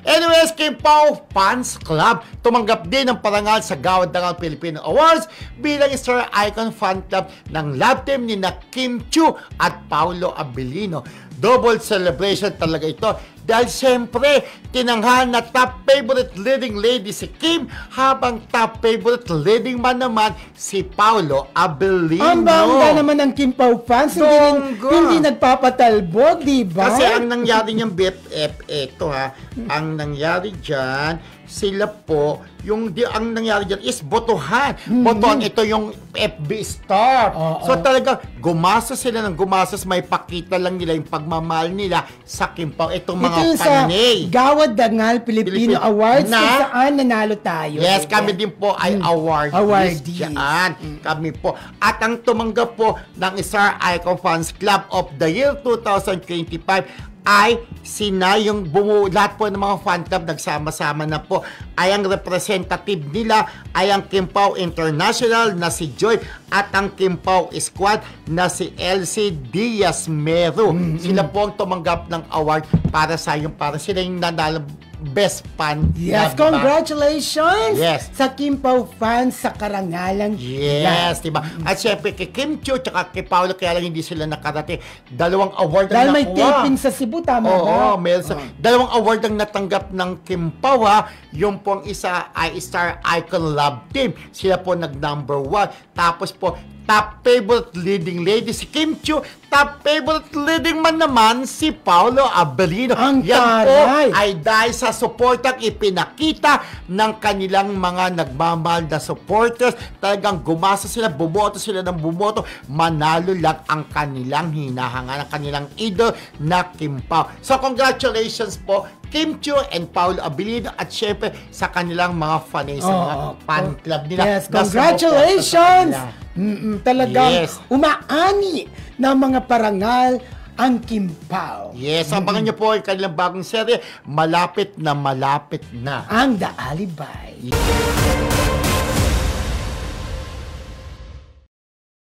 Anyways, Kim Pao Fans Club tumanggap din ng parangal sa Gawad-Dangal Filipino Awards bilang Star Icon Fan Club ng love team ni Kim Chiu at Paolo Abilino. Double celebration talaga ito dahil siyempre tinanghal na top favorite leading lady si Kim habang top favorite leading man naman si Paolo Abilino. Ang bangga naman ng Kim Pao fans, hindi nagpapatalbog, di ba? Kasi ang nangyari niyang BFF, eto ha, ang nangyari dyan, sila po, ang nangyari dyan is botohan. Botohan, ito yung FB star. So talaga, gumastos sila ng gumastos, may pakita lang nila yung pagmamahal nila sa Kim Pao. Itong mga panay. Gawad-Dangal Filipino Awards kung saan nanalo tayo. Yes, kami din po ay awardees. Kami po. At ang tumanggap po ng Star Icon Fans Club of the Year 2025 ay lahat po ng mga fan club nagsama-sama na po ay ang representative nila ay ang Kim Pao International na si Joy at ang Kim Pao Squad na si Elsie Diaz Meru. Sila po ang tumanggap ng award para sila yung nanalo best fan. Yes, congratulations sa Kim Pao fans sa karangalang. Yes, diba? At syempre kay Kim Chiu at kay Paolo, kaya lang hindi sila nakarating. Dalawang award dahil may taping sa Cebu, tama ba? Dalawang award ang natanggap ng Kim Pao, yung pong isa ay Star Icon Love Team. Sila po nag-number 1. Tapos po, top favorite leading lady si Kim Chiu, top favorite leading man naman si Paolo Abilino. Yan po ay dahil sa supportang ipinakita ng kanilang mga nagmamahal na supporters. Talagang gumasa sila, bumoto sila ng bumoto, manalo lang ang kanilang hinahangan, ang kanilang idol na Kim Pao. So congratulations po Kim Chiu and Paolo Abilino at syempre sa kanilang mga fans, sa mga fan club nila. Yes, congratulations! Talagang umaani ng mga parangal ang Kim Pao. Yes, abangan nyo po yung kanilang bagong serye, malapit na. Ang The Alibay.